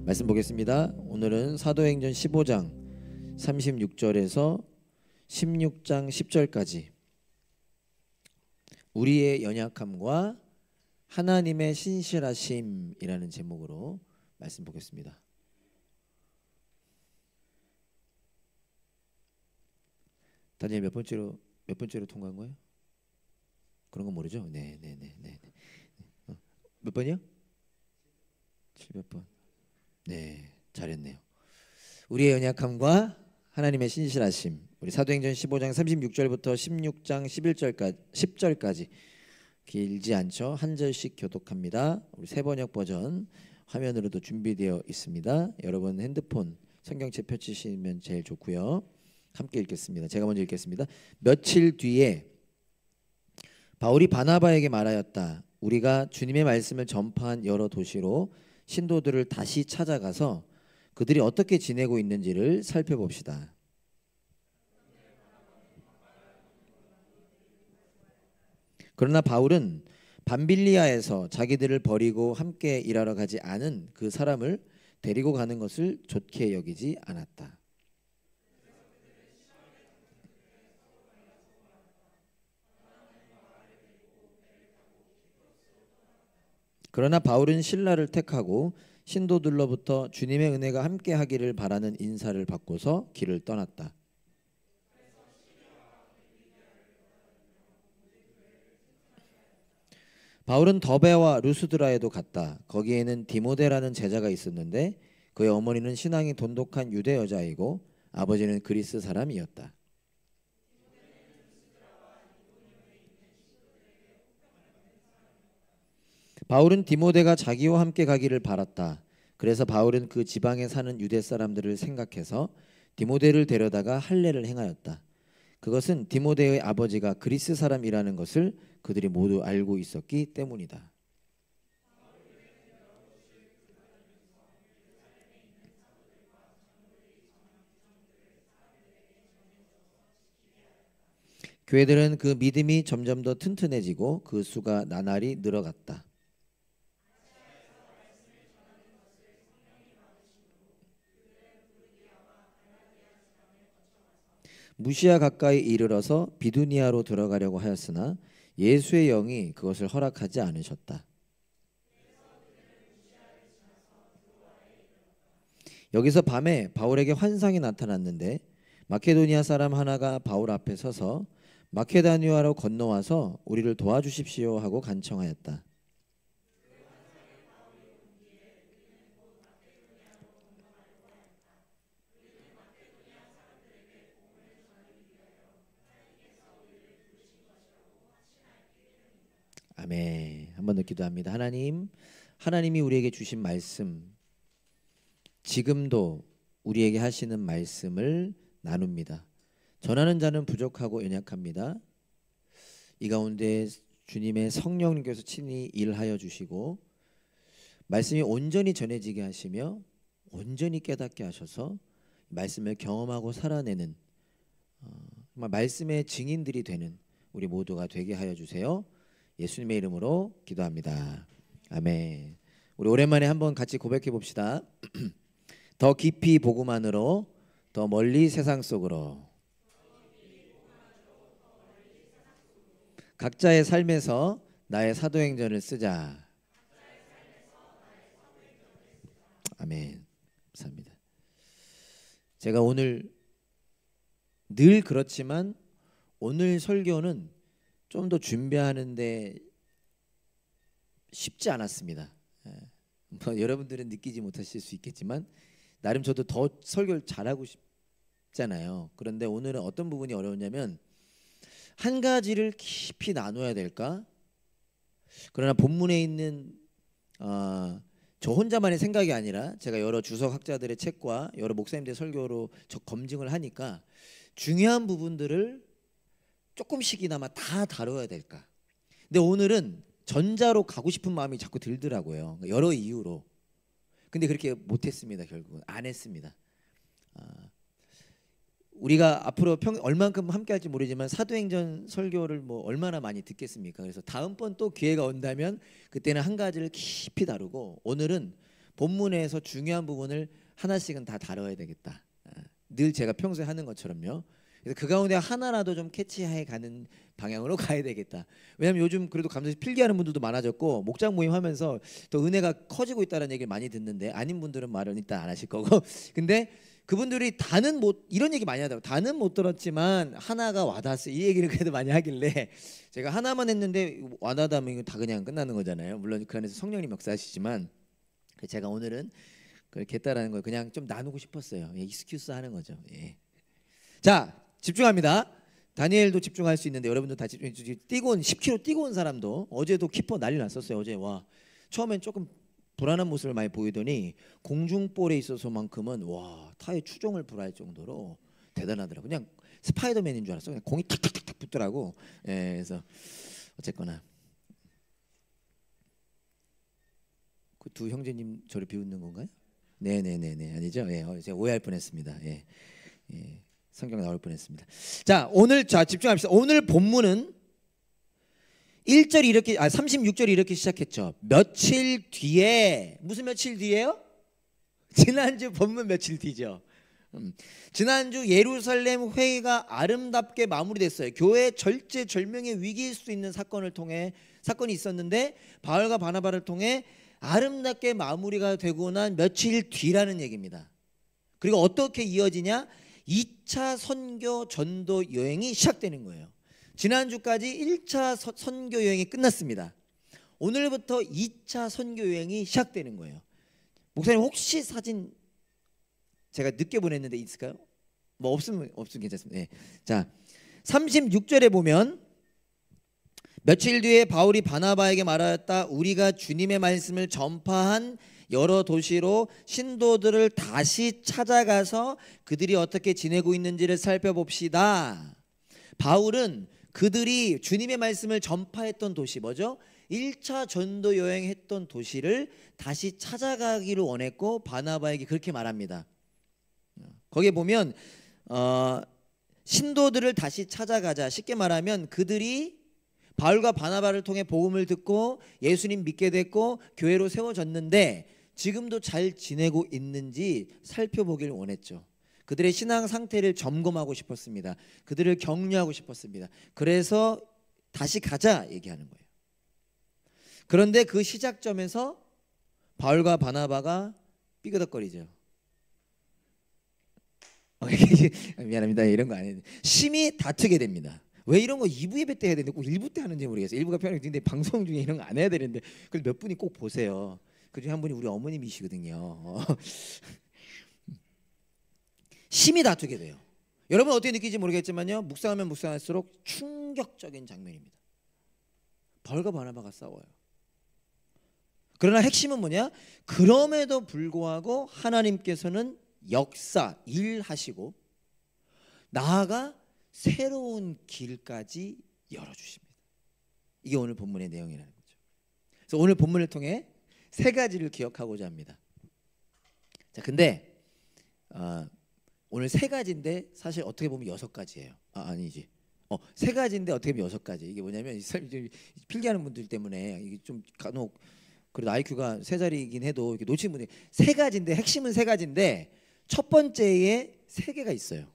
말씀 보겠습니다. 오늘은 사도행전 15장 36절에서 16장 10절까지 우리의 연약함과 하나님의 신실하심이라는 제목으로 말씀 보겠습니다. 다니엘 몇 번째로 통과한 거예요? 그런 거 모르죠? 네. 몇 번이요? 700번. 네, 잘했네요. 우리의 연약함과 하나님의 신실하심. 우리 사도행전 15장 36절부터 16장 10절까지 길지 않죠? 한 절씩 교독합니다. 우리 새번역 버전 화면으로도 준비되어 있습니다. 여러분 핸드폰 성경책 펼치시면 제일 좋고요. 함께 읽겠습니다. 제가 먼저 읽겠습니다. 며칠 뒤에 바울이 바나바에게 말하였다. 우리가 주님의 말씀을 전파한 여러 도시로 신도들을 다시 찾아가서 그들이 어떻게 지내고 있는지를 살펴봅시다. 그러나 바울은 밤빌리아에서 자기들을 버리고 함께 일하러 가지 않은 그 사람을 데리고 가는 것을 좋게 여기지 않았다. 그러나 바울은 신라를 택하고 신도들로부터 주님의 은혜가 함께 하기를 바라는 인사를 받고서 길을 떠났다. 바울은 더베와 루스드라에도 갔다. 거기에는 디모데라는 제자가 있었는데 그의 어머니는 신앙이 돈독한 유대 여자이고 아버지는 그리스 사람이었다. 바울은 디모데가 자기와 함께 가기를 바랐다. 그래서 바울은 그 지방에 사는 유대 사람들을 생각해서 디모데를 데려다가 할례를 행하였다. 그것은 디모데의 아버지가 그리스 사람이라는 것을 그들이 모두 알고 있었기 때문이다. 교회들은 그 믿음이 점점 더 튼튼해지고 그 수가 나날이 늘어갔다. 무시아 가까이 이르러서 비두니아로 들어가려고 하였으나 예수의 영이 그것을 허락하지 않으셨다. 여기서 밤에 바울에게 환상이 나타났는데 마케도니아 사람 하나가 바울 앞에 서서 마케도니아로 건너와서 우리를 도와주십시오 하고 간청하였다. 아멘. 한 번 더 기도합니다. 하나님이 우리에게 주신 말씀, 지금도 우리에게 하시는 말씀을 나눕니다. 전하는 자는 부족하고 연약합니다. 이 가운데 주님의 성령님께서 친히 일하여 주시고 말씀이 온전히 전해지게 하시며 온전히 깨닫게 하셔서 말씀을 경험하고 살아내는 정말 말씀의 증인들이 되는 우리 모두가 되게 하여 주세요. 예수님의 이름으로 기도합니다. 아멘. 우리 오랜만에 한번 같이 고백해 봅시다. 더 깊이 복음만으로 더 멀리 세상 속으로. 각자의 삶에서 나의 사도행전을 쓰자. 아멘. 감사합니다. 제가 오늘 늘 그렇지만 오늘 설교는 좀 더 준비하는데 쉽지 않았습니다. 뭐 여러분들은 느끼지 못하실 수 있겠지만 나름 저도 더 설교를 잘하고 싶잖아요. 그런데 오늘은 어떤 부분이 어려웠냐면 한 가지를 깊이 나눠야 될까? 그러나 본문에 있는 저 혼자만의 생각이 아니라 제가 여러 주석학자들의 책과 여러 목사님들의 설교로 검증을 하니까 중요한 부분들을 조금씩이나마 다 다뤄야 될까? 근데 오늘은 전자로 가고 싶은 마음이 자꾸 들더라고요. 여러 이유로. 근데 그렇게 못했습니다. 결국은 안 했습니다. 우리가 앞으로 얼만큼 함께 할지 모르지만 사도행전 설교를 뭐 얼마나 많이 듣겠습니까? 그래서 다음번 또 기회가 온다면 그때는 한 가지를 깊이 다루고 오늘은 본문에서 중요한 부분을 하나씩은 다 다뤄야 되겠다. 늘 제가 평소에 하는 것처럼요. 그래서 그 가운데 하나라도 좀 캐치해 가는 방향으로 가야 되겠다. 왜냐하면 요즘 그래도 감사히 필기하는 분들도 많아졌고 목장 모임 하면서 또 은혜가 커지고 있다는 얘기를 많이 듣는데 아닌 분들은 말은 일단 안 하실 거고 근데 그분들이 다는 못 이런 얘기 많이 하더라고요. 다는 못 들었지만 하나가 와닿았어요. 이 얘기를 그래도 많이 하길래 제가 하나만 했는데 와닿으면 이거 다 그냥 끝나는 거잖아요. 물론 그 안에서 성령님 역사하시지만 제가 오늘은 그렇게 했다라는 걸 그냥 좀 나누고 싶었어요. 예, 익스큐스 하는 거죠. 예. 자, 집중합니다. 다니엘도 집중할 수 있는데 여러분도 다 집중. 뛰고 온 10km 뛰고 온 사람도 어제도 키퍼 난리 났었어요. 어제 와 처음엔 조금 불안한 모습을 많이 보이더니 공중볼에 있어서만큼은 와 타의 추종을 불허할 정도로 대단하더라고. 그냥 스파이더맨인 줄 알았어. 그냥 공이 탁탁탁탁 붙더라고. 예, 그래서 어쨌거나 그 두 형제님 저를 비웃는 건가요? 네네네네 아니죠? 예, 제가 오해할 뻔했습니다. 예, 예, 성경 나올 뻔했습니다. 자 오늘 자 집중합시다. 오늘 본문은 1절이 이렇게 36절이 이렇게 시작했죠. 며칠 뒤에 무슨 며칠 뒤에요? 지난주 본문 며칠 뒤죠. 지난주 예루살렘 회의가 아름답게 마무리됐어요. 교회 절제절명의 위기일 수 있는 사건을 통해 사건이 있었는데 바울과 바나바를 통해 아름답게 마무리가 되고 난 며칠 뒤라는 얘기입니다. 그리고 어떻게 이어지냐? 2차 선교 전도 여행이 시작되는 거예요. 지난주까지 1차 선교 여행이 끝났습니다. 오늘부터 2차 선교 여행이 시작되는 거예요. 목사님 혹시 사진 제가 늦게 보냈는데 있을까요? 뭐 없으면 괜찮습니다. 네. 자 36절에 보면 며칠 뒤에 바울이 바나바에게 말하였다. 우리가 주님의 말씀을 전파한 여러 도시로 신도들을 다시 찾아가서 그들이 어떻게 지내고 있는지를 살펴봅시다. 바울은 그들이 주님의 말씀을 전파했던 도시 뭐죠? 1차 전도 여행했던 도시를 다시 찾아가기를 원했고 바나바에게 그렇게 말합니다. 거기에 보면 신도들을 다시 찾아가자. 쉽게 말하면 그들이 바울과 바나바를 통해 복음을 듣고 예수님 믿게 됐고 교회로 세워졌는데 지금도 잘 지내고 있는지 살펴보길 원했죠. 그들의 신앙 상태를 점검하고 싶었습니다. 그들을 격려하고 싶었습니다. 그래서 다시 가자 얘기하는 거예요. 그런데 그 시작점에서 바울과 바나바가 삐그덕거리죠. 미안합니다. 이런 거 아니에요. 심히 다투게 됩니다. 왜 이런 거 2부 예배 때 해야 되는데 꼭 1부 때 하는지 모르겠어요. 1부가 편하게 방송 중에 이런 거 안 해야 되는데 그래서 몇 분이 꼭 보세요. 그중에 한 분이 우리 어머님이시거든요. 심히 다투게 돼요. 여러분 어떻게 느끼지 모르겠지만요. 묵상하면 묵상할수록 충격적인 장면입니다. 바울과 바나바가 싸워요. 그러나 핵심은 뭐냐? 그럼에도 불구하고 하나님께서는 역사, 일하시고 나아가 새로운 길까지 열어주십니다. 이게 오늘 본문의 내용이라는 거죠. 그래서 오늘 본문을 통해 세 가지를 기억하고자 합니다. 자, 근데 오늘 세 가지인데 사실 어떻게 보면 6가지예요. 아니지. 세 가지인데 어떻게 보면 6가지. 이게 뭐냐면 필기하는 분들 때문에 이게 좀 간혹 그래도 IQ가 3자리이긴 해도 이렇게 놓친 분들이 세 가지인데 핵심은 세 가지인데 첫 번째에 3개가 있어요.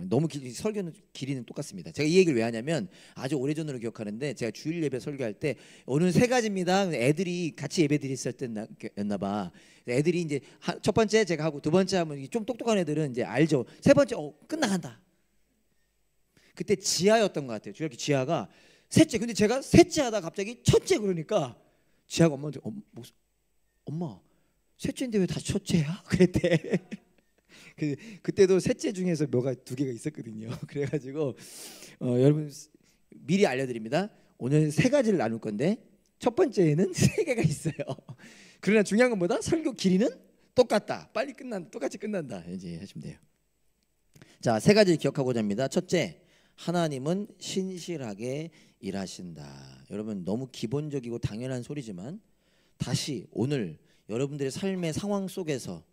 너무 설교는 길이는 똑같습니다. 제가 이 얘기를 왜 하냐면 아주 오래전으로 기억하는데 제가 주일 예배 설교할 때 오늘 3가지입니다. 애들이 같이 예배 드렸을 때였나 봐. 애들이 이제 첫 번째 제가 하고 두 번째 하면 좀 똑똑한 애들은 이제 알죠. 세 번째 끝나간다. 그때 지하였던 것 같아요. 이렇게 지하가 셋째. 근데 제가 셋째 하다 갑자기 첫째 그러니까 지하가 엄마한테 엄마 셋째인데 왜 다 첫째야? 그랬대. 그때도 셋째 중에서 뭐가 2개가 있었거든요. 그래가지고 여러분 미리 알려드립니다. 오늘 3가지를 나눌 건데 첫 번째에는 3개가 있어요. 그러나 중요한 건 뭐다? 설교 길이는 똑같다. 빨리 똑같이 끝난다. 이제 하시면 돼요. 자, 3가지를 기억하고자 합니다. 첫째, 하나님은 신실하게 일하신다. 여러분 너무 기본적이고 당연한 소리지만 다시 오늘 여러분들의 삶의 상황 속에서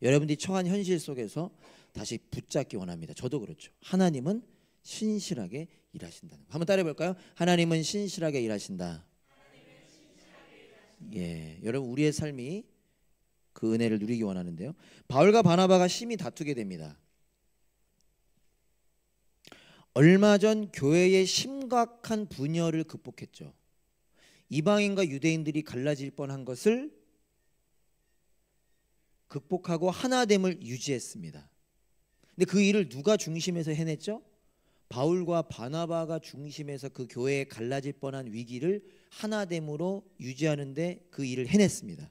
여러분들이 처한 현실 속에서 다시 붙잡기 원합니다. 저도 그렇죠. 하나님은 신실하게 일하신다는 거. 한번 따라해 볼까요? 하나님은 신실하게 일하신다. 예, 여러분 우리의 삶이 그 은혜를 누리기 원하는데요. 바울과 바나바가 심히 다투게 됩니다. 얼마 전 교회의 심각한 분열을 극복했죠. 이방인과 유대인들이 갈라질 뻔한 것을 극복하고 하나됨을 유지했습니다. 근데 그 일을 누가 중심에서 해냈죠? 바울과 바나바가 중심에서 그 교회에 갈라질 뻔한 위기를 하나됨으로 유지하는데 그 일을 해냈습니다.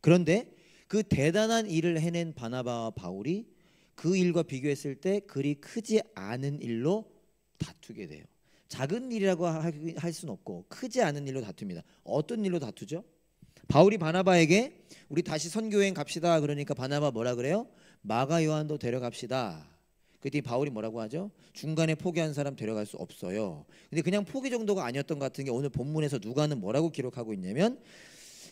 그런데 그 대단한 일을 해낸 바나바와 바울이 그 일과 비교했을 때 그리 크지 않은 일로 다투게 돼요. 작은 일이라고 할 수는 없고 크지 않은 일로 다툽니다. 어떤 일로 다투죠? 바울이 바나바에게 우리 다시 선교여행 갑시다. 그러니까 바나바 뭐라 그래요? 마가 요한도 데려갑시다. 그랬더니 바울이 뭐라고 하죠? 중간에 포기한 사람 데려갈 수 없어요. 근데 그냥 포기 정도가 아니었던 것 같은 게 오늘 본문에서 누가는 뭐라고 기록하고 있냐면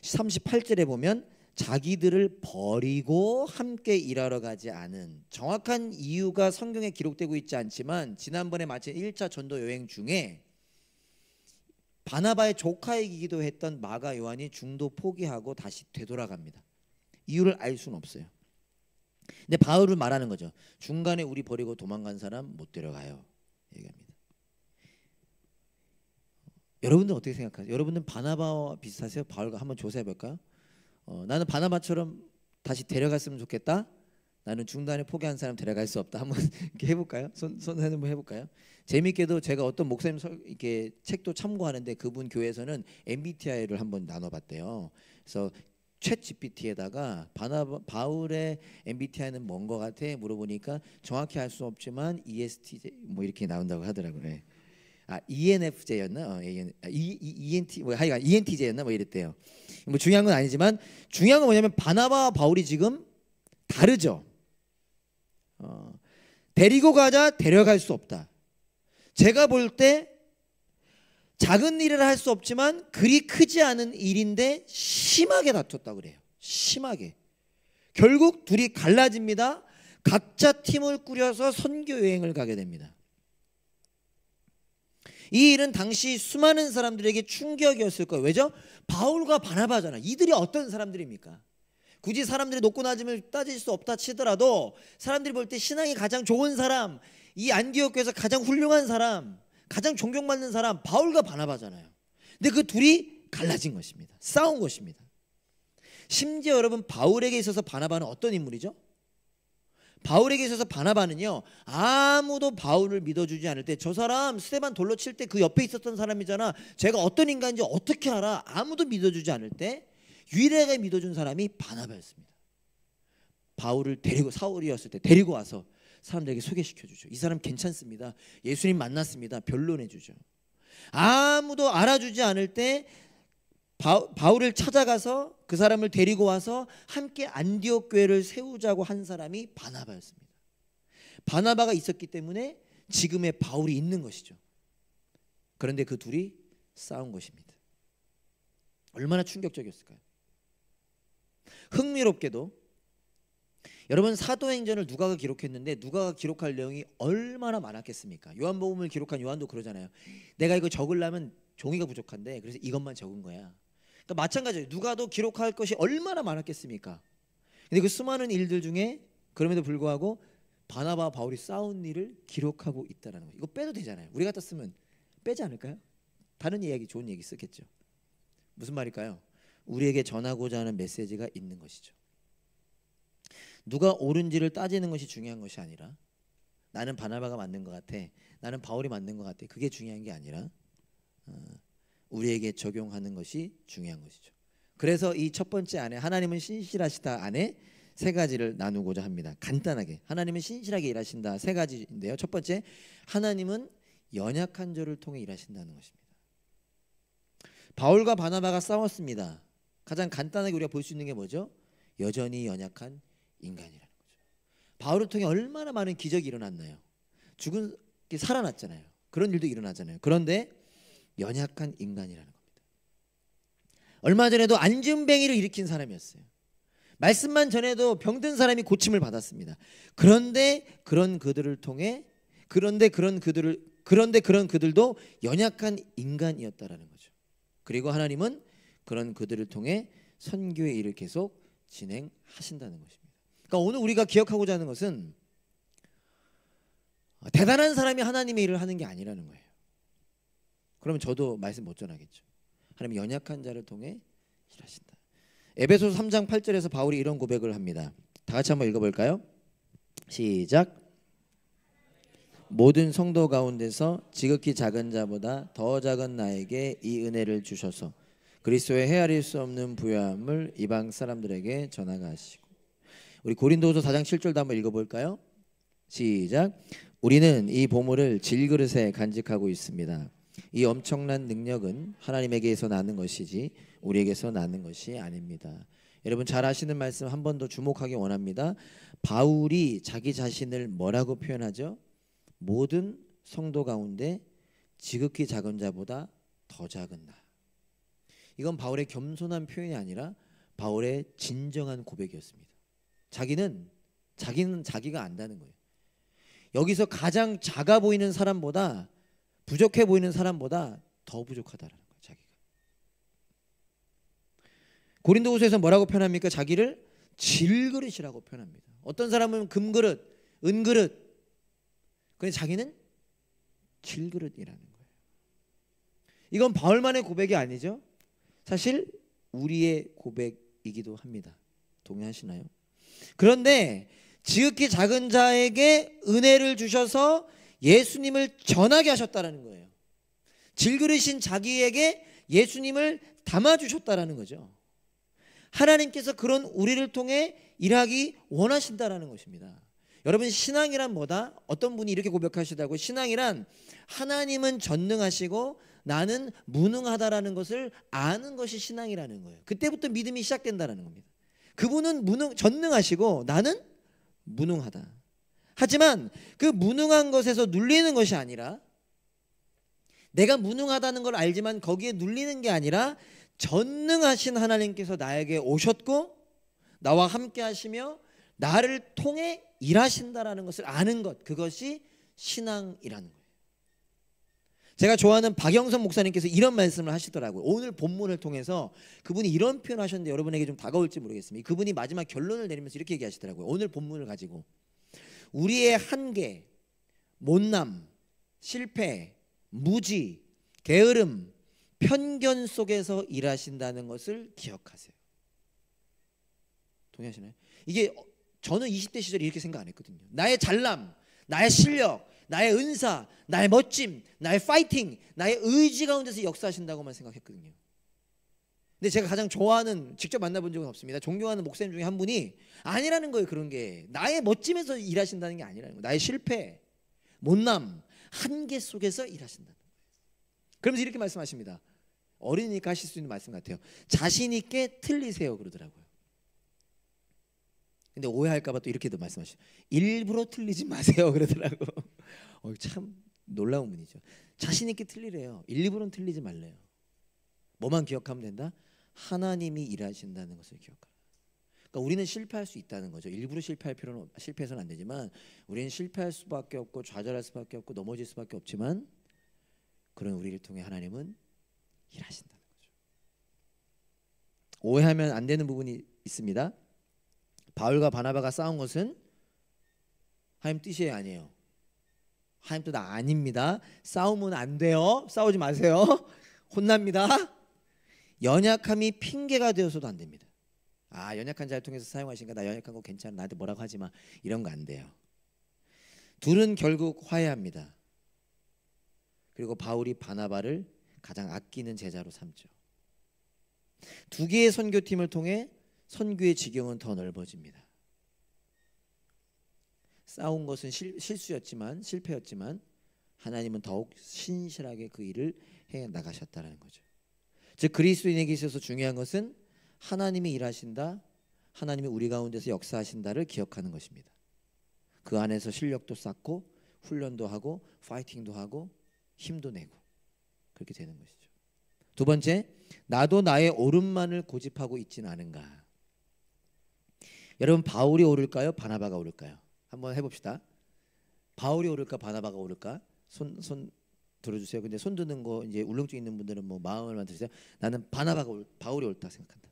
38절에 보면 자기들을 버리고 함께 일하러 가지 않은, 정확한 이유가 성경에 기록되고 있지 않지만 지난번에 마친 1차 전도 여행 중에 바나바의 조카이기도 했던 마가 요한이 중도 포기하고 다시 되돌아갑니다. 이유를 알 수는 없어요. 근데 바울은 말하는 거죠. 중간에 우리 버리고 도망간 사람 못 데려가요. 얘기합니다. 여러분들 어떻게 생각하세요? 여러분들 바나바와 비슷하세요? 바울과 한번 조사해 볼까요? 나는 바나바처럼 다시 데려갔으면 좋겠다. 나는 중간에 포기한 사람 데려갈 수 없다. 한번 이렇게 해볼까요? 손 한번 해볼까요? 재밌게도 제가 어떤 목사님 이렇게 책도 참고하는데 그분 교회에서는 MBTI를 한번 나눠봤대요. 그래서 챗 GPT에다가 바울의 MBTI는 뭔 거 같아? 물어보니까 정확히 알 수 없지만 ESTJ 뭐 이렇게 나온다고 하더라고요. ENFJ였나? ENT 뭐 하여간 ENTJ였나? 뭐 이랬대요. 뭐 중요한 건 아니지만 중요한 건 뭐냐면 바나바와 바울이 지금 다르죠. 데리고 가자 데려갈 수 없다. 제가 볼 때 작은 일을 할 수 없지만 그리 크지 않은 일인데 심하게 다퉜다 그래요. 심하게. 결국 둘이 갈라집니다. 각자 팀을 꾸려서 선교 여행을 가게 됩니다. 이 일은 당시 수많은 사람들에게 충격이었을 거예요. 왜죠? 바울과 바나바잖아. 이들이 어떤 사람들입니까? 굳이 사람들이 높고 낮음을 따질 수 없다 치더라도 사람들이 볼 때 신앙이 가장 좋은 사람, 이 안디옥 교회에서 가장 훌륭한 사람, 가장 존경받는 사람 바울과 바나바잖아요. 근데 그 둘이 갈라진 것입니다. 싸운 것입니다. 심지어 여러분 바울에게 있어서 바나바는 어떤 인물이죠? 바울에게 있어서 바나바는요, 아무도 바울을 믿어주지 않을 때, 저 사람 스테반 돌로 칠 때 그 옆에 있었던 사람이잖아, 제가 어떤 인간인지 어떻게 알아? 아무도 믿어주지 않을 때 유일하게 믿어준 사람이 바나바였습니다. 바울을 데리고, 사울이었을 때 데리고 와서 사람들에게 소개시켜주죠. 이 사람 괜찮습니다. 예수님 만났습니다. 변론해주죠. 아무도 알아주지 않을 때 바울을 찾아가서 그 사람을 데리고 와서 함께 안디옥 교회를 세우자고 한 사람이 바나바였습니다. 바나바가 있었기 때문에 지금의 바울이 있는 것이죠. 그런데 그 둘이 싸운 것입니다. 얼마나 충격적이었을까요? 흥미롭게도 여러분 사도행전을 누가가 기록했는데 누가가 기록할 내용이 얼마나 많았겠습니까? 요한복음을 기록한 요한도 그러잖아요. 내가 이거 적으려면 종이가 부족한데 그래서 이것만 적은 거야. 그러니까 마찬가지예요. 누가도 기록할 것이 얼마나 많았겠습니까? 근데 그 수많은 일들 중에 그럼에도 불구하고 바나바와 바울이 싸운 일을 기록하고 있다는 거예요. 이거 빼도 되잖아요. 우리 같았으면 빼지 않을까요? 다른 이야기, 좋은 얘기 쓰겠죠. 무슨 말일까요? 우리에게 전하고자 하는 메시지가 있는 것이죠. 누가 옳은지를 따지는 것이 중요한 것이 아니라 나는 바나바가 맞는 것 같아, 나는 바울이 맞는 것 같아, 그게 중요한 게 아니라 우리에게 적용하는 것이 중요한 것이죠. 그래서 이 첫 번째 안에 하나님은 신실하시다 안에 세 가지를 나누고자 합니다. 간단하게 하나님은 신실하게 일하신다 세 가지인데요. 첫 번째, 하나님은 연약한 자를 통해 일하신다는 것입니다. 바울과 바나바가 싸웠습니다. 가장 간단하게 우리가 볼 수 있는 게 뭐죠? 여전히 연약한 인간이라는 거죠. 바울을 통해 얼마나 많은 기적이 일어났나요? 죽은 게 살아났잖아요. 그런 일도 일어나잖아요. 그런데 연약한 인간이라는 겁니다. 얼마 전에도 안진뱅이를 일으킨 사람이었어요. 말씀만 전해도 병든 사람이 고침을 받았습니다. 그런데 그런 그들을 통해 그런 그들도 연약한 인간이었다라는 거죠. 그리고 하나님은 그런 그들을 통해 선교의 일을 계속 진행하신다는 것입니다. 그러니까 오늘 우리가 기억하고자 하는 것은 대단한 사람이 하나님의 일을 하는 게 아니라는 거예요. 그러면 저도 말씀 못 전하겠죠. 하나님 연약한 자를 통해 일하신다. 에베소서 3장 8절에서 바울이 이런 고백을 합니다. 다 같이 한번 읽어볼까요? 시작. 모든 성도 가운데서 지극히 작은 자보다 더 작은 나에게 이 은혜를 주셔서 그리스도의 헤아릴 수 없는 부요함을 이방 사람들에게 전하가시고. 우리 고린도후서 4장 7절도 한번 읽어볼까요? 시작. 우리는 이 보물을 질그릇에 간직하고 있습니다. 이 엄청난 능력은 하나님에게서 나는 것이지 우리에게서 나는 것이 아닙니다. 여러분 잘 아시는 말씀 한 번 더 주목하기 원합니다. 바울이 자기 자신을 뭐라고 표현하죠? 모든 성도 가운데 지극히 작은 자보다 더 작은 나. 이건 바울의 겸손한 표현이 아니라 바울의 진정한 고백이었습니다. 자기는 자기가 안다는 거예요. 여기서 가장 작아 보이는 사람보다, 부족해 보이는 사람보다 더 부족하다라는 거예요. 자기가. 고린도후서에서 뭐라고 표현합니까? 자기를 질그릇이라고 표현합니다. 어떤 사람은 금그릇, 은그릇. 근데 자기는 질그릇이라는 거예요. 이건 바울만의 고백이 아니죠. 사실 우리의 고백이기도 합니다. 동의하시나요? 그런데 지극히 작은 자에게 은혜를 주셔서 예수님을 전하게 하셨다는 거예요. 질그릇인 자기에게 예수님을 담아주셨다는 거죠. 하나님께서 그런 우리를 통해 일하기 원하신다는 것입니다. 여러분 신앙이란 뭐다? 어떤 분이 이렇게 고백하시다고, 신앙이란 하나님은 전능하시고 나는 무능하다라는 것을 아는 것이 신앙이라는 거예요. 그때부터 믿음이 시작된다는 겁니다. 그분은 전능하시고 나는 무능하다. 하지만 그 무능한 것에서 눌리는 것이 아니라, 내가 무능하다는 걸 알지만 거기에 눌리는 게 아니라 전능하신 하나님께서 나에게 오셨고 나와 함께 하시며 나를 통해 일하신다라는 것을 아는 것, 그것이 신앙이라는 거예요. 제가 좋아하는 박영선 목사님께서 이런 말씀을 하시더라고요. 오늘 본문을 통해서 그분이 이런 표현을 하셨는데 여러분에게 좀 다가올지 모르겠습니다. 그분이 마지막 결론을 내리면서 이렇게 얘기하시더라고요. 오늘 본문을 가지고 우리의 한계, 못남, 실패, 무지, 게으름, 편견 속에서 일하신다는 것을 기억하세요. 동의하시나요? 이게 저는 20대 시절에 이렇게 생각 안 했거든요. 나의 잘남, 나의 실력, 나의 은사, 나의 멋짐, 나의 파이팅, 나의 의지 가운데서 역사하신다고만 생각했거든요. 근데 제가 가장 좋아하는, 직접 만나본 적은 없습니다, 존경하는 목사님 중에 한 분이 아니라는 거예요. 그런 게 나의 멋짐에서 일하신다는 게 아니라는 거예요. 나의 실패, 못남, 한계 속에서 일하신다는 거예요. 그러면서 이렇게 말씀하십니다. 어린이니까 하실 수 있는 말씀 같아요. 자신 있게 틀리세요 그러더라고요. 근데 오해할까 봐 또 이렇게도 말씀하시죠. 일부러 틀리지 마세요 그러더라고. 참 놀라운 분이죠. 자신 있게 틀리래요. 일부러는 틀리지 말래요. 뭐만 기억하면 된다? 하나님이 일하신다는 것을 기억하라. 그러니까 우리는 실패할 수 있다는 거죠. 일부러 실패해서는 안 되지만 우리는 실패할 수밖에 없고 좌절할 수밖에 없고 넘어질 수밖에 없지만 그런 우리를 통해 하나님은 일하신다는 거죠. 오해하면 안 되는 부분이 있습니다. 바울과 바나바가 싸운 것은 하나님 뜻이 아니에요. 하나님 뜻 아닙니다. 싸우면 안 돼요. 싸우지 마세요. 혼납니다. 연약함이 핑계가 되어서도 안 됩니다. 연약한 자를 통해서 사용하시니까 나 연약한 거 괜찮아, 나한테 뭐라고 하지 마, 이런 거 안 돼요. 둘은 결국 화해합니다. 그리고 바울이 바나바를 가장 아끼는 제자로 삼죠. 두 개의 선교팀을 통해 선교의 지경은 더 넓어집니다. 싸운 것은 실수였지만, 실패였지만 하나님은 더욱 신실하게 그 일을 해 나가셨다는 거죠. 즉 그리스도인에게 있어서 중요한 것은 하나님이 일하신다, 하나님이 우리 가운데서 역사하신다를 기억하는 것입니다. 그 안에서 실력도 쌓고 훈련도 하고 파이팅도 하고 힘도 내고 그렇게 되는 것이죠. 두 번째, 나도 나의 옳음만을 고집하고 있지는 않은가. 여러분 바울이 오를까요? 바나바가 오를까요? 한번 해봅시다. 바울이 오를까? 바나바가 오를까? 손 들어주세요. 근데 손 드는 거 이제 울렁증 있는 분들은 뭐 마음을 만드세요. 나는 바울이 옳다 생각한다.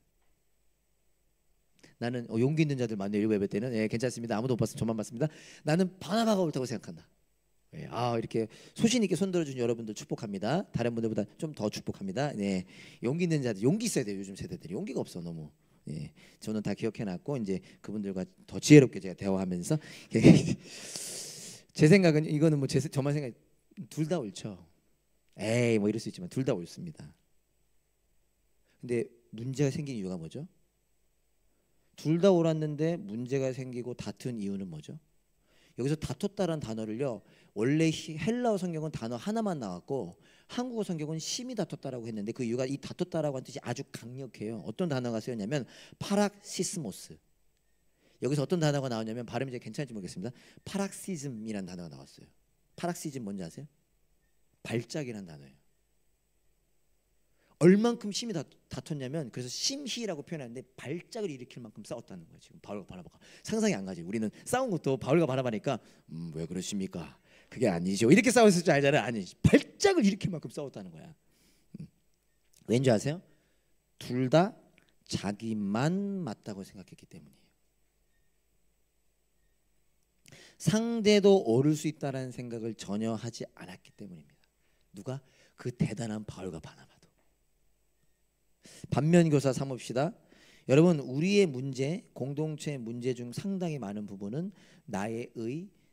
나는 용기 있는 자들 많네요. 일부 예배 때는. 예, 괜찮습니다. 아무도 못 봤어요. 저만 봤습니다. 나는 바나바가 옳다고 생각한다. 예, 이렇게 소신 있게 손들어준 여러분들 축복합니다. 다른 분들보다 좀 더 축복합니다. 네, 용기 있는 자들, 용기 있어야 돼요. 요즘 세대들이 용기가 없어 너무. 예, 저는 다 기억해놨고 이제 그분들과 더 지혜롭게 제가 대화하면서 제 생각은 이거는 뭐 저만 생각 둘 다 옳죠. 에이 뭐 이럴 수 있지만 둘 다 옳습니다. 근데 문제가 생긴 이유가 뭐죠? 둘 다 옳았는데 문제가 생기고 다툰 이유는 뭐죠? 여기서 다퉜다라는 단어를요, 원래 헬라어 성경은 단어 하나만 나왔고 한국어 성경은 심히 다퉜다라고 했는데 그 이유가 이 다퉜다라고 하는 뜻이 아주 강력해요. 어떤 단어가 쓰였냐면 파락시스모스. 여기서 어떤 단어가 나오냐면 발음이 이제 괜찮을지 모르겠습니다. 파락시즘이라는 단어가 나왔어요. 파락시즘 뭔지 아세요? 발작이라는 단어예요. 얼만큼 심히 다퉜냐면 그래서 심히라고 표현하는데 발작을 일으킬 만큼 싸웠다는 거예요. 지금 바울과 바나바가 상상이 안 가지. 우리는 싸운 것도 바울과 바나바니까 왜 그러십니까? 그게 아니죠. 이렇게 싸웠을 줄 알잖아요. 아니, 발작을 일으킬 만큼 싸웠다는 거야. 왠지 아세요? 둘 다 자기만 맞다고 생각했기 때문이에요. 상대도 옳을 수 있다는 생각을 전혀 하지 않았기 때문입니다. 누가? 그 대단한 바울과 바나바도. 반면교사 삼읍시다. 여러분, 우리의 문제, 공동체의 문제 중 상당히 많은 부분은 나의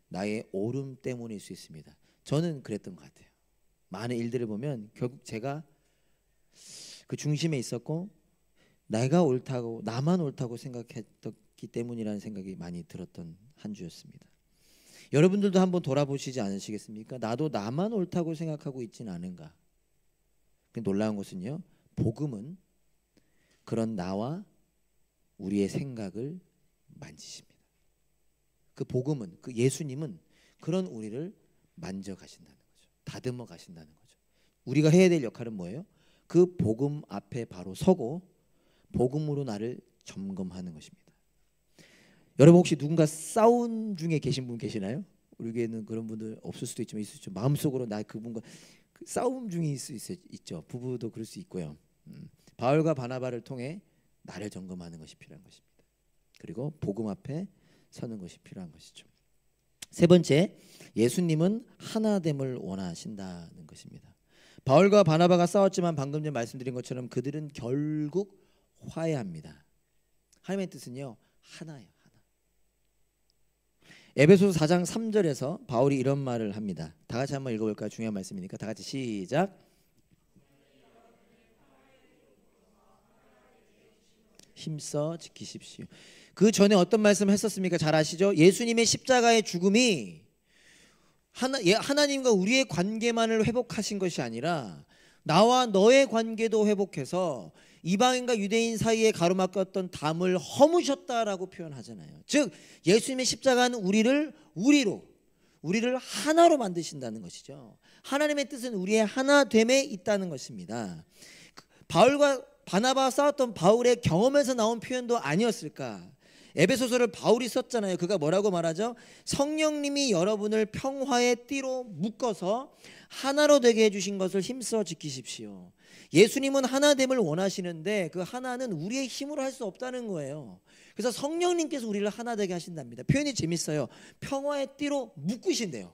나의 옳음 때문일 수 있습니다. 저는 그랬던 것 같아요. 많은 일들을 보면 결국 제가 그 중심에 있었고 내가 옳다고, 나만 옳다고 생각했기 때문이라는 생각이 많이 들었던 한 주였습니다. 여러분들도 한번 돌아보시지 않으시겠습니까? 나도 나만 옳다고 생각하고 있지는 않은가? 놀라운 것은요, 복음은 그런 나와 우리의 생각을 만지십니다. 그 복음은, 그 예수님은 그런 우리를 만져가신다는 거죠. 다듬어 가신다는 거죠. 우리가 해야 될 역할은 뭐예요? 그 복음 앞에 바로 서고 복음으로 나를 점검하는 것입니다. 여러분 혹시 누군가 싸움 중에 계신 분 계시나요? 우리 교회는 그런 분들 없을 수도 있지만 있을 수 있죠. 마음속으로 나 그분과 싸움 중에 있죠. 부부도 그럴 수 있고요. 바울과 바나바를 통해 나를 점검하는 것이 필요한 것입니다. 그리고 복음 앞에 서는 것이 필요한 것이죠. 세 번째, 예수님은 하나됨을 원하신다는 것입니다. 바울과 바나바가 싸웠지만 방금 전에 말씀드린 것처럼 그들은 결국 화해합니다. 하나님의 뜻은요, 하나예요. 하나. 에베소서 4장 3절에서 바울이 이런 말을 합니다. 다 같이 한번 읽어볼까요? 중요한 말씀이니까 다 같이 시작. 힘써 지키십시오. 그 전에 어떤 말씀을 했었습니까? 잘 아시죠? 예수님의 십자가의 죽음이 하나님과 우리의 관계만을 회복하신 것이 아니라 나와 너의 관계도 회복해서 이방인과 유대인 사이에 가로막혔던 담을 허무셨다라고 표현하잖아요. 즉 예수님의 십자가는 우리를 하나로 만드신다는 것이죠. 하나님의 뜻은 우리의 하나됨에 있다는 것입니다. 바울과 바나바와 싸웠던 바울의 경험에서 나온 표현도 아니었을까? 에베소서를 바울이 썼잖아요. 그가 뭐라고 말하죠? 성령님이 여러분을 평화의 띠로 묶어서 하나로 되게 해주신 것을 힘써 지키십시오. 예수님은 하나됨을 원하시는데 그 하나는 우리의 힘으로 할 수 없다는 거예요. 그래서 성령님께서 우리를 하나 되게 하신답니다. 표현이 재밌어요. 평화의 띠로 묶으신대요.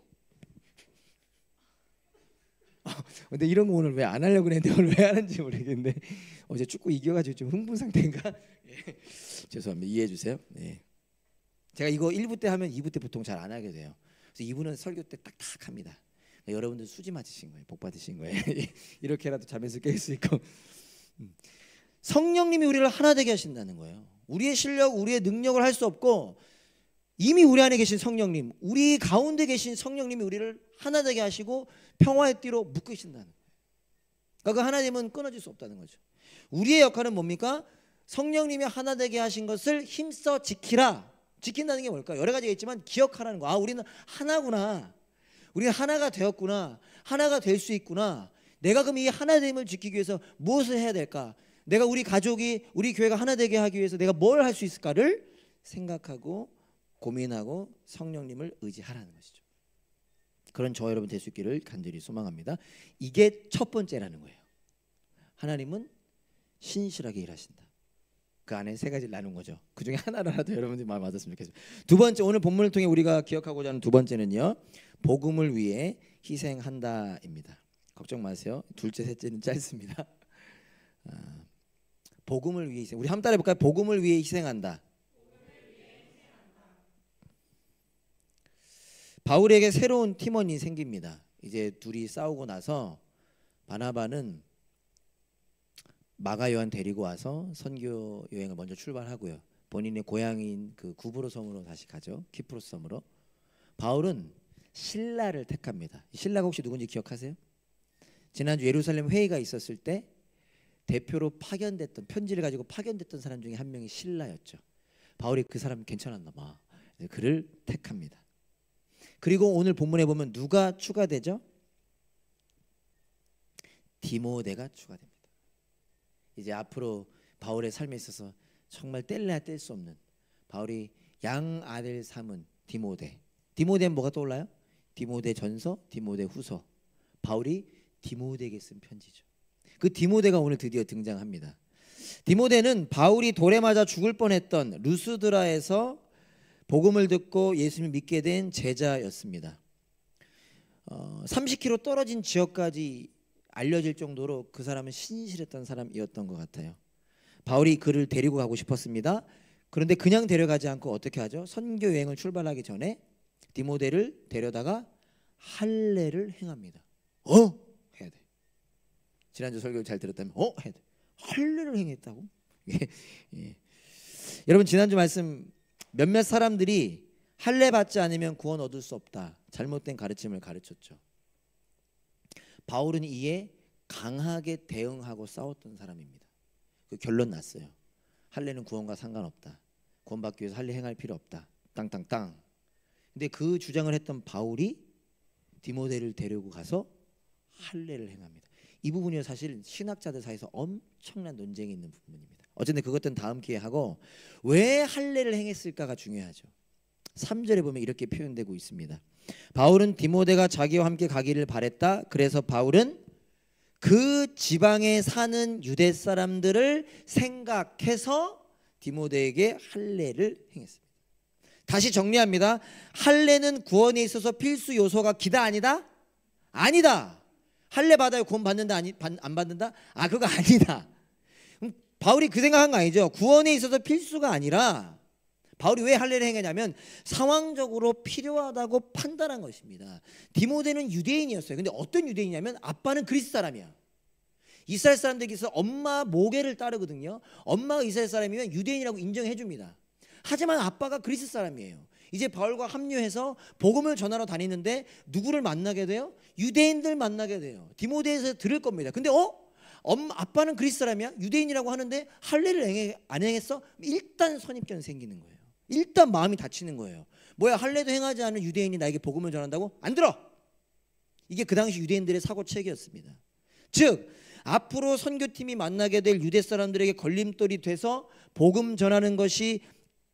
근데 이런 거 오늘 왜 안 하려고 그랬는데 오늘 왜 하는지 모르겠는데 어제 축구 이겨가지고 좀 흥분 상태인가? 예. 죄송합니다. 이해해 주세요. 네. 제가 이거 1부 때 하면 2부 때 보통 잘 안 하게 돼요. 그래서 2부는 설교 때 딱딱 합니다. 그러니까 여러분들 수지 맞으신 거예요. 복 받으신 거예요. 이렇게라도 잠에서 깰 수 있고. 성령님이 우리를 하나 되게 하신다는 거예요. 우리의 실력, 우리의 능력을 할 수 없고 이미 우리 안에 계신 성령님, 우리 가운데 계신 성령님이 우리를 하나 되게 하시고 평화의 띠로 묶으신다는 거예요. 그러니까 그 하나님은 끊어질 수 없다는 거죠. 우리의 역할은 뭡니까? 성령님이 하나 되게 하신 것을 힘써 지키라. 지킨다는 게 뭘까요? 여러 가지가 있지만 기억하라는 거. 우리는 하나구나. 우리는 하나가 되었구나. 하나가 될 수 있구나. 내가 그럼 이 하나됨을 지키기 위해서 무엇을 해야 될까? 내가 우리 가족이, 우리 교회가 하나 되게 하기 위해서 내가 뭘 할 수 있을까를 생각하고 고민하고 성령님을 의지하라는 것이죠. 그런 저와 여러분 될 수 있기를 간절히 소망합니다. 이게 첫 번째라는 거예요. 하나님은 신실하게 일하신다. 그 안에 세 가지를 나눈 거죠. 그 중에 하나라도 여러분들이 마음 받았으면 좋겠습니다. 두 번째, 오늘 본문을 통해 우리가 기억하고자 하는 두 번째는요, 복음을 위해 희생한다입니다. 걱정 마세요. 둘째, 셋째는 짧습니다. 복음을 위해 희생. 우리 한번 따라해볼까요? 복음을 위해 희생한다. 바울에게 새로운 팀원이 생깁니다. 이제 둘이 싸우고 나서 바나바는 마가 요한 데리고 와서 선교 여행을 먼저 출발하고요. 본인의 고향인 그 구브로 섬으로 다시 가죠. 키프로스 섬으로. 바울은 실라를 택합니다. 실라가 혹시 누군지 기억하세요? 지난주 예루살렘 회의가 있었을 때 대표로 파견됐던, 편지를 가지고 파견됐던 사람 중에 한 명이 실라였죠. 바울이 그 사람 괜찮았나 봐. 그를 택합니다. 그리고 오늘 본문에 보면 누가 추가되죠? 디모데가 추가됩니다. 이제 앞으로 바울의 삶에 있어서 정말 뗄래야 뗄 수 없는, 바울이 양아들 삼은 디모데. 디모데는 뭐가 떠올라요? 디모데 전서, 디모데 후서. 바울이 디모데에게 쓴 편지죠. 그 디모데가 오늘 드디어 등장합니다. 디모데는 바울이 돌에 맞아 죽을 뻔했던 루스드라에서 복음을 듣고 예수님을 믿게 된 제자였습니다. 30km 떨어진 지역까지 알려질 정도로 그 사람은 신실했던 사람이었던 것 같아요. 바울이 그를 데리고 가고 싶었습니다. 그런데 그냥 데려가지 않고 어떻게 하죠? 선교 여행을 출발하기 전에 디모데를 데려다가 할례를 행합니다. 해야 돼. 지난주 설교 잘 들었다면 해야 돼. 할례를 행했다고? 예. 여러분, 지난주 말씀, 몇몇 사람들이 할례 받지 않으면 구원 얻을 수 없다, 잘못된 가르침을 가르쳤죠. 바울은 이에 강하게 대응하고 싸웠던 사람입니다. 그 결론 났어요. 할례는 구원과 상관없다. 구원받기 위해서 할례 행할 필요 없다. 땅땅땅. 근데 그 주장을 했던 바울이 디모데를 데리고 가서 할례를 행합니다. 이 부분이 사실 신학자들 사이에서 엄청난 논쟁이 있는 부분입니다. 어쨌든 그것은 다음 기회에 하고, 왜 할례를 행했을까가 중요하죠. 3절에 보면 이렇게 표현되고 있습니다. 바울은 디모데가 자기와 함께 가기를 바랬다. 그래서 바울은 그 지방에 사는 유대 사람들을 생각해서 디모데에게 할례를 행했습니다. 다시 정리합니다. 할례는 구원에 있어서 필수 요소가 기다 아니다? 아니다. 할례 받아요 구원 받는다 안 받는다? 그거 아니다. 바울이 그 생각한 거 아니죠. 구원에 있어서 필수가 아니라 바울이 왜 할례를 행했냐면 상황적으로 필요하다고 판단한 것입니다. 디모데는 유대인이었어요. 근데 어떤 유대인이냐면 아빠는 그리스 사람이야. 이스라엘 사람들에게서 엄마 모계를 따르거든요. 엄마가 이스라엘 사람이면 유대인이라고 인정해 줍니다. 하지만 아빠가 그리스 사람이에요. 이제 바울과 합류해서 복음을 전하러 다니는데 누구를 만나게 돼요? 유대인들 만나게 돼요. 디모데에서 들을 겁니다. 근데 아빠는 그리스 사람이야? 유대인이라고 하는데 할례를 안 행했어? 일단 선입견 생기는 거예요. 일단 마음이 다치는 거예요. 뭐야, 할례도 행하지 않은 유대인이 나에게 복음을 전한다고? 안 들어! 이게 그 당시 유대인들의 사고체계였습니다. 즉 앞으로 선교팀이 만나게 될 유대 사람들에게 걸림돌이 돼서 복음 전하는 것이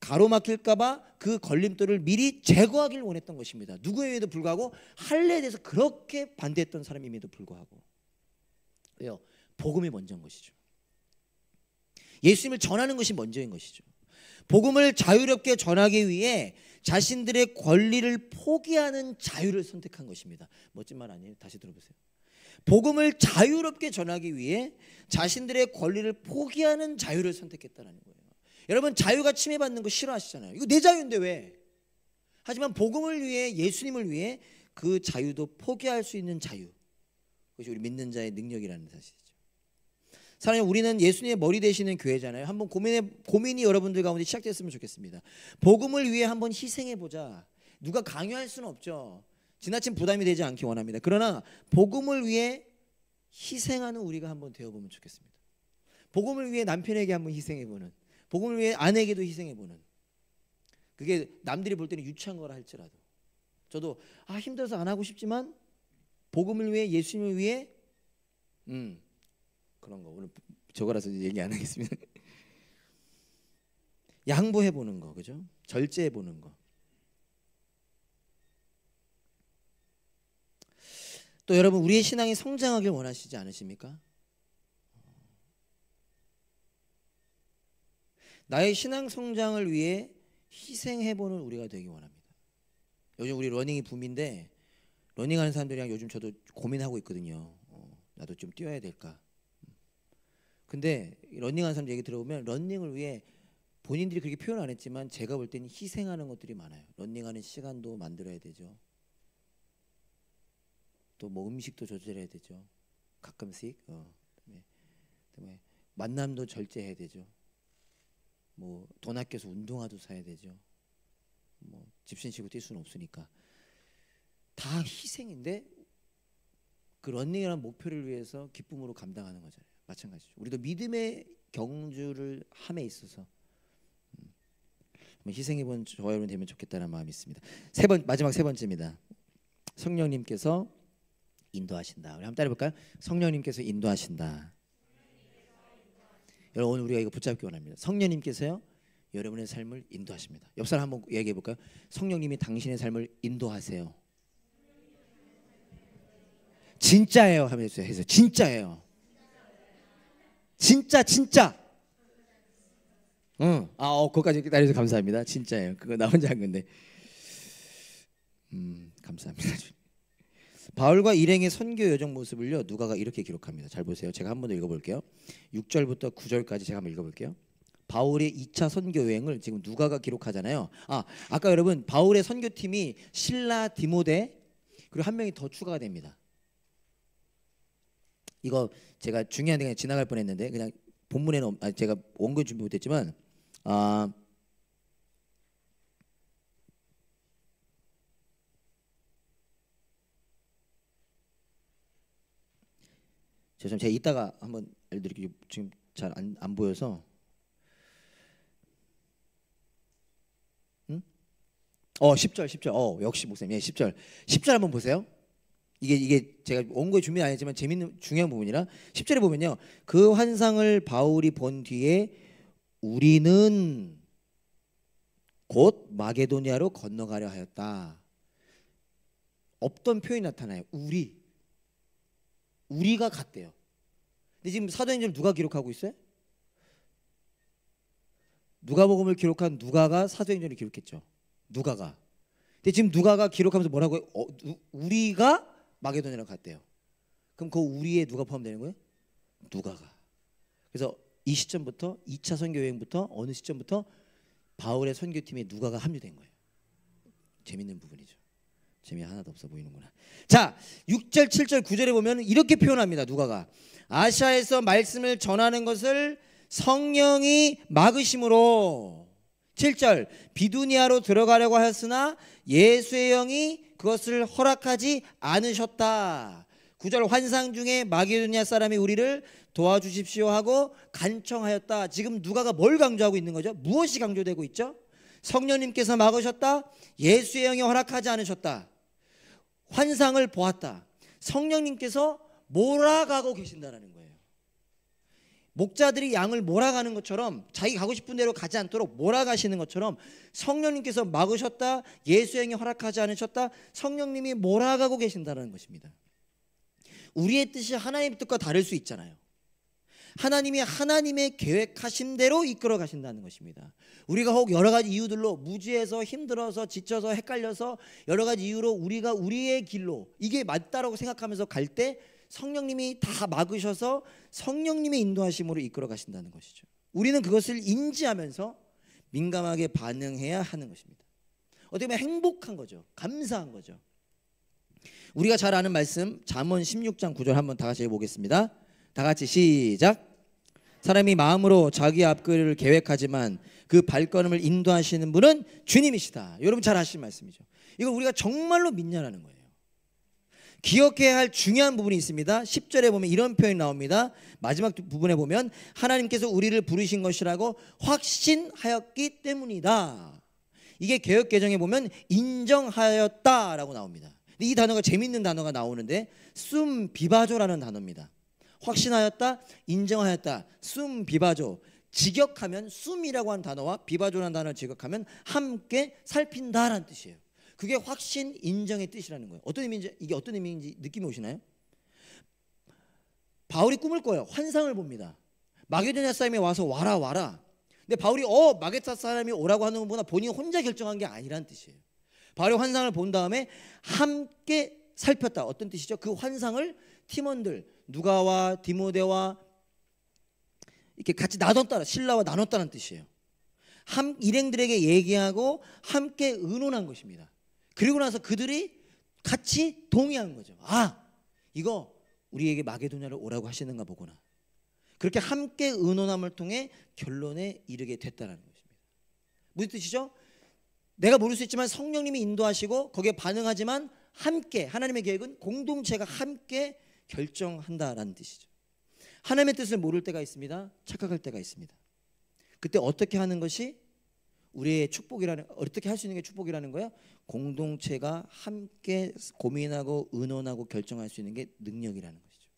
가로막힐까봐 그 걸림돌을 미리 제거하기를 원했던 것입니다. 누구에게도 불구하고 할례에 대해서 그렇게 반대했던 사람임에도 불구하고. 왜요? 복음이 먼저인 것이죠. 예수님을 전하는 것이 먼저인 것이죠. 복음을 자유롭게 전하기 위해 자신들의 권리를 포기하는 자유를 선택한 것입니다. 멋진 말 아니에요? 다시 들어보세요. 복음을 자유롭게 전하기 위해 자신들의 권리를 포기하는 자유를 선택했다는 거예요. 여러분, 자유가 침해받는 거 싫어하시잖아요. 이거 내 자유인데 왜? 하지만 복음을 위해, 예수님을 위해 그 자유도 포기할 수 있는 자유, 그것이 우리 믿는 자의 능력이라는 사실이죠. 사랑하는, 우리는 예수님의 머리 되시는 교회잖아요. 한번 고민이 여러분들 가운데 시작됐으면 좋겠습니다. 복음을 위해 한번 희생해보자. 누가 강요할 수는 없죠. 지나친 부담이 되지 않기 원합니다. 그러나 복음을 위해 희생하는 우리가 한번 되어보면 좋겠습니다. 복음을 위해 남편에게 한번 희생해보는, 복음을 위해 아내에게도 희생해보는, 그게 남들이 볼 때는 유치한 거라 할지라도 저도 힘들어서 안 하고 싶지만 복음을 위해, 예수님을 위해 그런 거 오늘 저거라서 얘기 안 하겠습니다. 양보해보는 거, 그죠? 절제해보는 거. 또 여러분, 우리의 신앙이 성장하길 원하시지 않으십니까? 나의 신앙 성장을 위해 희생해보는 우리가 되기 원합니다. 요즘 우리 러닝이 붐인데 러닝하는 사람들이랑 요즘 저도 고민하고 있거든요. 나도 좀 뛰어야 될까. 근데 러닝하는 사람 얘기 들어보면 러닝을 위해 본인들이 그렇게 표현 안 했지만 제가 볼 때는 희생하는 것들이 많아요. 러닝하는 시간도 만들어야 되죠. 또 뭐 음식도 조절해야 되죠. 가끔씩 그다음에 만남도 절제해야 되죠. 뭐 돈 아껴서 운동화도 사야 되죠. 뭐 집신 쉬고 뛸 수는 없으니까 다 희생인데 그 러닝이라는 목표를 위해서 기쁨으로 감당하는 거잖아요. 마찬가지죠. 우리도 믿음의 경주를 함에 있어서 희생해본 저와 여러분 되면 좋겠다는 마음이 있습니다. 마지막 세 번째입니다. 성령님께서 인도하신다. 우리 한번 따라해볼까요? 성령님께서 인도하신다. 여러분 오늘 우리가 이거 붙잡기 원합니다. 성령님께서요 여러분의 삶을 인도하십니다. 옆 사람 한번 얘기해 볼까요? 성령님이 당신의 삶을 인도하세요. 진짜예요 하면서 해서 진짜예요. 진짜. 그거까지 기다려서 감사합니다. 진짜예요. 그거 나 혼자 한 건데. 감사합니다. 바울과 일행의 선교 여정 모습을요 누가가 이렇게 기록합니다. 잘 보세요. 제가 한 번 더 읽어볼게요. 6절부터 9절까지 제가 한번 읽어볼게요. 바울의 2차 선교 여행을 지금 누가가 기록하잖아요. 아까 여러분 바울의 선교팀이 실라, 디모데 그리고 한 명이 더 추가가 됩니다. 이거 제가 중요한 데 그냥 지나갈 뻔했는데 그냥 본문에는 제가 원고 준비 못했지만 제가 이따가 한번 알려드릴게요. 지금 잘 안 보여서. 10절. 역시 목사님. 10절 한번 보세요. 이게 제가 원고에 준비 안 했지만 재밌는 중요한 부분이라 10절에 보면요. 그 환상을 바울이 본 뒤에 우리는 곧 마게도니아로 건너가려 하였다. 없던 표현이 나타나요. 우리가 갔대요. 근데 지금 사도행전을 누가 기록하고 있어요? 누가복음을 기록한 누가가 사도행전을 기록했죠. 누가가. 근데 지금 누가가 기록하면서 뭐라고 해요? 우리가 마게도니아로 갔대요. 그럼 그 우리에 누가 포함되는 거예요? 누가가. 그래서 이 시점부터 2차 선교 여행부터 어느 시점부터 바울의 선교팀에 누가가 합류된 거예요. 재밌는 부분이죠. 재미 하나도 없어 보이는구나. 자, 6절, 7절, 9절에 보면 이렇게 표현합니다. 누가가 아시아에서 말씀을 전하는 것을 성령이 막으심으로 7절 비두니아로 들어가려고 하였으나 예수의 영이 그것을 허락하지 않으셨다. 9절 환상 중에 마게도니아 사람이 우리를 도와주십시오 하고 간청하였다. 지금 누가가 뭘 강조하고 있는 거죠? 무엇이 강조되고 있죠? 성령님께서 막으셨다. 예수의 영이 허락하지 않으셨다. 환상을 보았다. 성령님께서 몰아가고 계신다는 거예요. 목자들이 양을 몰아가는 것처럼 자기 가고 싶은 대로 가지 않도록 몰아가시는 것처럼 성령님께서 막으셨다. 예수의 영이 허락하지 않으셨다. 성령님이 몰아가고 계신다는 것입니다. 우리의 뜻이 하나님의 뜻과 다를 수 있잖아요. 하나님이 하나님의 계획하신 대로 이끌어 가신다는 것입니다. 우리가 혹 여러 가지 이유들로 무지해서 힘들어서 지쳐서 헷갈려서 여러 가지 이유로 우리가 우리의 길로 이게 맞다라고 생각하면서 갈 때 성령님이 다 막으셔서 성령님의 인도하심으로 이끌어 가신다는 것이죠. 우리는 그것을 인지하면서 민감하게 반응해야 하는 것입니다. 어떻게 보면 행복한 거죠. 감사한 거죠. 우리가 잘 아는 말씀 잠언 16장 9절 한번 다 같이 해보겠습니다. 다 같이 시작. 사람이 마음으로 자기 앞길을 계획하지만 그 발걸음을 인도하시는 분은 주님이시다. 여러분 잘 아시는 말씀이죠. 이걸 우리가 정말로 믿냐라는 거예요. 기억해야 할 중요한 부분이 있습니다. 10절에 보면 이런 표현이 나옵니다. 마지막 부분에 보면 하나님께서 우리를 부르신 것이라고 확신하였기 때문이다. 이게 개역개정에 보면 인정하였다라고 나옵니다. 이 단어가 재밌는 단어가 나오는데 숨 비바조라는 단어입니다. 확신하였다, 인정하였다, 숨 비바조. 직역하면 숨이라고 하는 단어와 비바조라는 단어를 직역하면 함께 살핀다라는 뜻이에요. 그게 확신, 인정의 뜻이라는 거예요. 이게 어떤 의미인지 느낌이 오시나요? 바울이 꿈을 꿔요. 환상을 봅니다. 마게도냐 사람이 와서 와라. 근데 바울이 마게다 사람이 오라고 하는 것보다 본인이 혼자 결정한 게 아니란 뜻이에요. 바울이 환상을 본 다음에 함께 살폈다. 어떤 뜻이죠? 그 환상을 팀원들 누가와 디모데와 이렇게 같이 나눴다. 신라와 나눴다는 뜻이에요. 일행들에게 얘기하고 함께 의논한 것입니다. 그리고 나서 그들이 같이 동의한 거죠. 이거 우리에게 마게도냐를 오라고 하시는가 보구나. 그렇게 함께 의논함을 통해 결론에 이르게 됐다는 것입니다. 무슨 뜻이죠? 내가 모를 수 있지만 성령님이 인도하시고 거기에 반응하지만 함께 하나님의 계획은 공동체가 함께 결정한다라는 뜻이죠. 하나님의 뜻을 모를 때가 있습니다. 착각할 때가 있습니다. 그때 어떻게 하는 것이 우리의 축복이라는, 어떻게 할 수 있는 게 축복이라는 거예요? 공동체가 함께 고민하고 의논하고 결정할 수 있는 게 능력이라는 것이죠.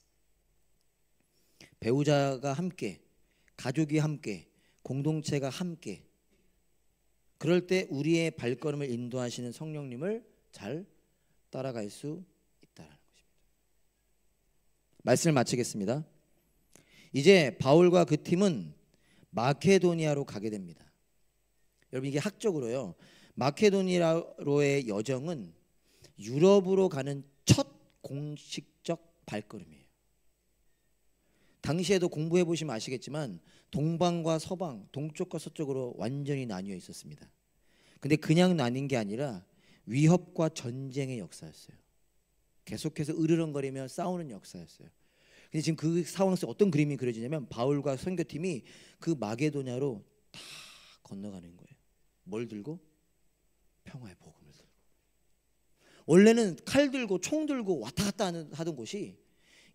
배우자가 함께, 가족이 함께, 공동체가 함께, 그럴 때 우리의 발걸음을 인도하시는 성령님을 잘 따라갈 수 있다는 것입니다. 말씀을 마치겠습니다. 이제 바울과 그 팀은 마케도니아로 가게 됩니다. 여러분, 이게 학적으로요, 마케도니아로의 여정은 유럽으로 가는 첫 공식적 발걸음이에요. 당시에도 공부해 보시면 아시겠지만 동방과 서방, 동쪽과 서쪽으로 완전히 나뉘어 있었습니다. 근데 그냥 나뉜 게 아니라 위협과 전쟁의 역사였어요. 계속해서 으르렁거리며 싸우는 역사였어요. 근데 지금 그 상황 속에 어떤 그림이 그려지냐면 바울과 선교팀이 그 마게도냐로 다 건너가는 거예요. 뭘 들고? 평화의 복음을 들고. 원래는 칼 들고 총 들고 왔다 갔다 하던 곳이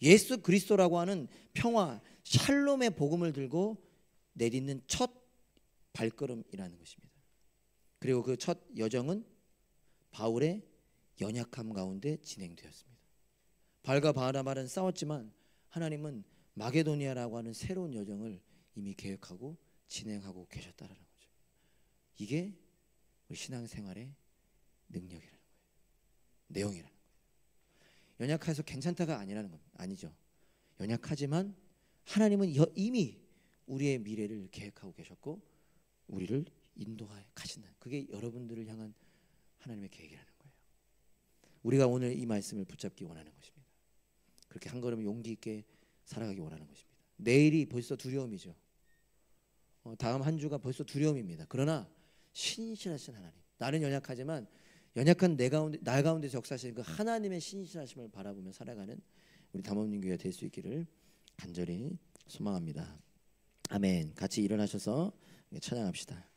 예수 그리스도라고 하는 평화, 샬롬의 복음을 들고 내딛는 첫 발걸음이라는 것입니다. 그리고 그 첫 여정은 바울의 연약함 가운데 진행되었습니다. 바울과 바나바는 싸웠지만 하나님은 마게도니아라고 하는 새로운 여정을 이미 계획하고 진행하고 계셨다라는 거죠. 이게 우리 신앙생활의 능력이라는 거예요. 내용이라는 거예요. 연약해서 괜찮다가 아니라는 건 아니죠. 연약하지만 하나님은 이미 우리의 미래를 계획하고 계셨고 우리를 인도하여 가신다. 그게 여러분들을 향한 하나님의 계획이라는 거예요. 우리가 오늘 이 말씀을 붙잡기 원하는 것입니다. 그렇게 한 걸음 용기 있게 살아가기 원하는 것입니다. 내일이 벌써 두려움이죠. 다음 한 주가 벌써 두려움입니다. 그러나 신실하신 하나님, 나는 연약하지만 연약한 나 가운데서 역사하시는 그 하나님의 신실하심을 바라보며 살아가는 우리 담업님 교회가 될 수 있기를 간절히 소망합니다. 아멘. 같이 일어나셔서 찬양합시다.